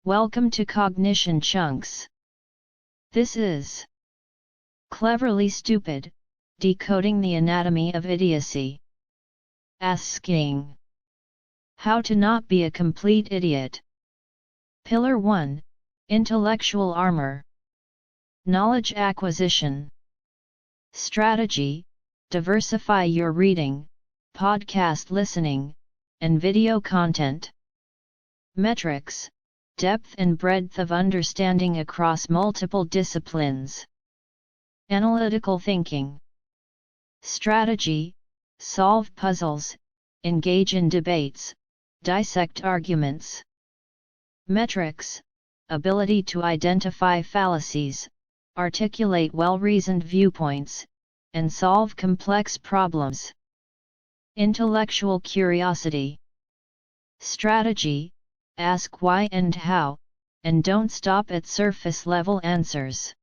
Welcome to CognitionChunks. This is Cleverly Stupid, Decoding the Anatomy of Idiocy. Asking How to Not Be a Complete Idiot. Pillar 1, Intellectual Armor. Knowledge Acquisition. Strategy: diversify your reading, podcast listening, and video content. Metrics: depth and breadth of understanding across multiple disciplines. Analytical thinking. Strategy: solve puzzles, engage in debates, dissect arguments. Metrics: ability to identify fallacies, articulate well-reasoned viewpoints, and solve complex problems. Intellectual curiosity. Strategy: ask why and how, and don't stop at surface-level answers.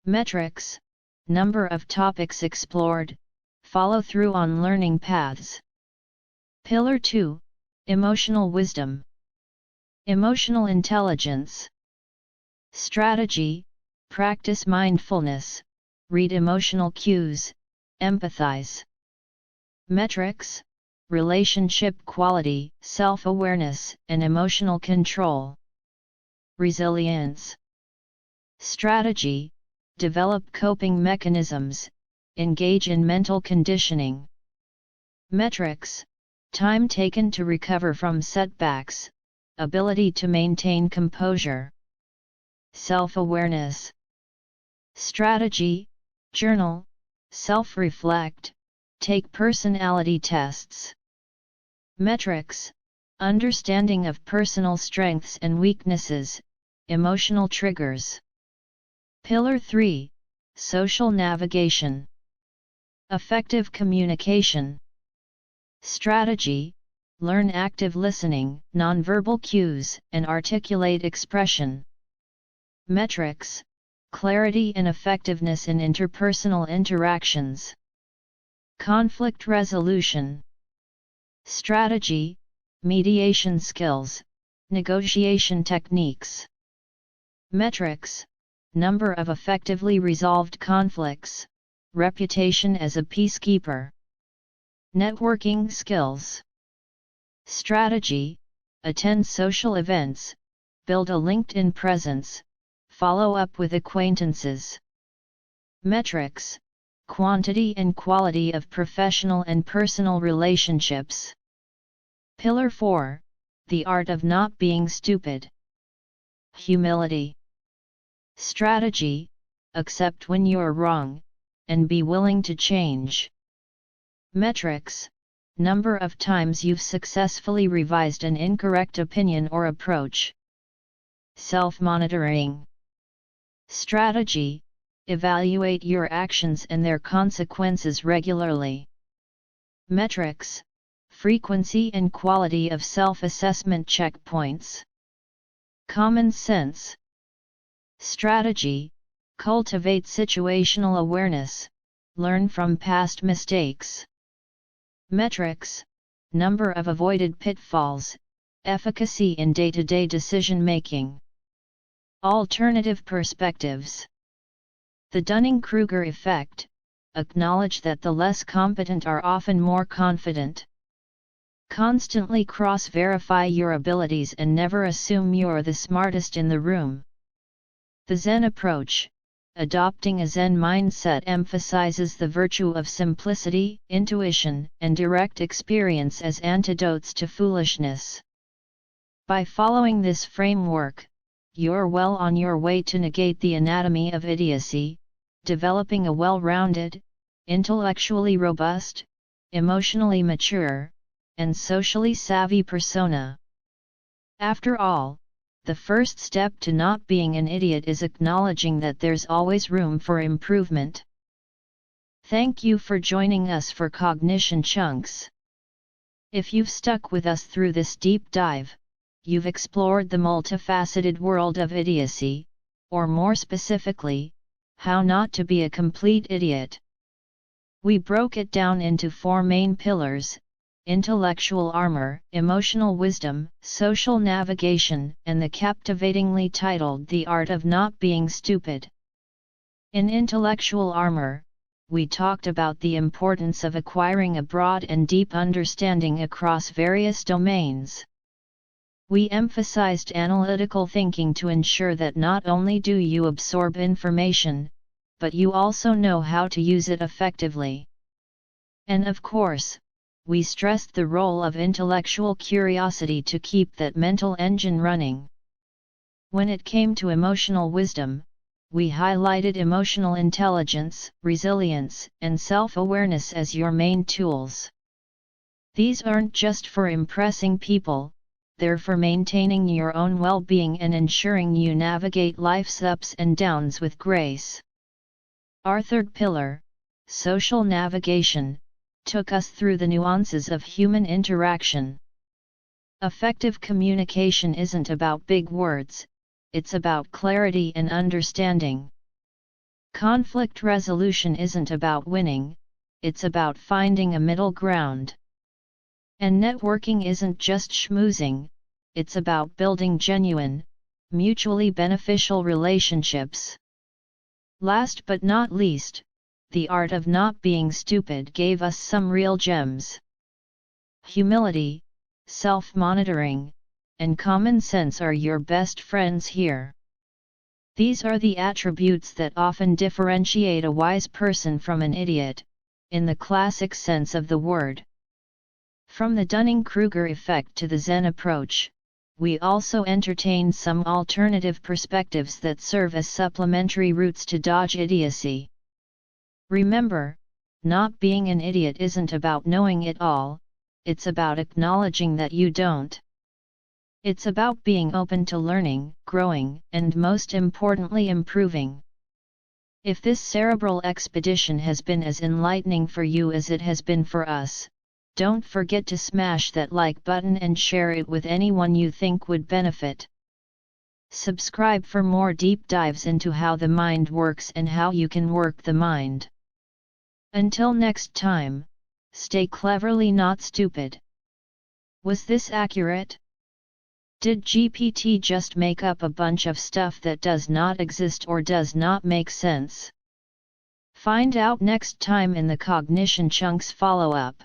Metrics: number of topics explored, follow through on learning paths. Pillar 2, Emotional Wisdom. Emotional Intelligence. Strategy: practice mindfulness, read emotional cues, empathize. Metrics: relationship quality, self-awareness, and emotional control. Resilience. Strategy: develop coping mechanisms, engage in mental conditioning. Metrics: time taken to recover from setbacks, ability to maintain composure. Self-awareness. Strategy: journal, self-reflect, take personality tests. Metrics: understanding of personal strengths and weaknesses, emotional triggers. Pillar 3, Social Navigation. Effective communication. Strategy: learn active listening, nonverbal cues, and articulate expression. Metrics: clarity and effectiveness in interpersonal interactions. Conflict resolution. Strategy: mediation skills, negotiation techniques. Metrics: number of effectively resolved conflicts, reputation as a peacekeeper. Networking skills. Strategy: attend social events, build a LinkedIn presence, follow up with acquaintances. Metrics: quantity and quality of professional and personal relationships. Pillar 4, the art of not being stupid. Humility. Strategy: accept when you're wrong, and be willing to change. Metrics: number of times you've successfully revised an incorrect opinion or approach. Self-monitoring. Strategy: evaluate your actions and their consequences regularly. Metrics: frequency and quality of self-assessment checkpoints. Common sense. Strategy: cultivate situational awareness, learn from past mistakes. Metrics: number of avoided pitfalls, efficacy in day-to-day decision-making. Alternative perspectives. The Dunning-Kruger effect: acknowledge that the less competent are often more confident. Constantly cross-verify your abilities and never assume you're the smartest in the room. The Zen approach: adopting a Zen mindset emphasizes the virtue of simplicity, intuition, and direct experience as antidotes to foolishness. By following this framework, you're well on your way to negate the anatomy of idiocy, developing a well-rounded, intellectually robust, emotionally mature, and socially savvy persona. After all, the first step to not being an idiot is acknowledging that there's always room for improvement. Thank you for joining us for CognitionChunks. If you've stuck with us through this deep dive, you've explored the multifaceted world of idiocy, or more specifically, how not to be a complete idiot. We broke it down into 4 main pillars: intellectual armor, emotional wisdom, social navigation, and the captivatingly titled The Art of Not Being Stupid. In intellectual armor, we talked about the importance of acquiring a broad and deep understanding across various domains. We emphasized analytical thinking to ensure that not only do you absorb information, but you also know how to use it effectively. And of course, we stressed the role of intellectual curiosity to keep that mental engine running. When it came to emotional wisdom, we highlighted emotional intelligence, resilience, and self-awareness as your main tools. These aren't just for impressing people, they're for maintaining your own well-being and ensuring you navigate life's ups and downs with grace. Our third pillar, social navigation, took us through the nuances of human interaction. Effective communication isn't about big words, it's about clarity and understanding. Conflict resolution isn't about winning, it's about finding a middle ground. And networking isn't just schmoozing, it's about building genuine, mutually beneficial relationships. Last but not least, The Art of Not Being Stupid gave us some real gems. Humility, self-monitoring, and common sense are your best friends here. These are the attributes that often differentiate a wise person from an idiot, in the classic sense of the word. From the Dunning-Kruger effect to the Zen approach, we also entertain some alternative perspectives that serve as supplementary routes to dodge idiocy. Remember, not being an idiot isn't about knowing it all, it's about acknowledging that you don't. It's about being open to learning, growing, and most importantly improving. If this cerebral expedition has been as enlightening for you as it has been for us, don't forget to smash that like button and share it with anyone you think would benefit. Subscribe for more deep dives into how the mind works and how you can work the mind. Until next time, stay cleverly not stupid. Was this accurate? Did GPT just make up a bunch of stuff that does not exist or does not make sense? Find out next time in the CognitionChunks follow-up.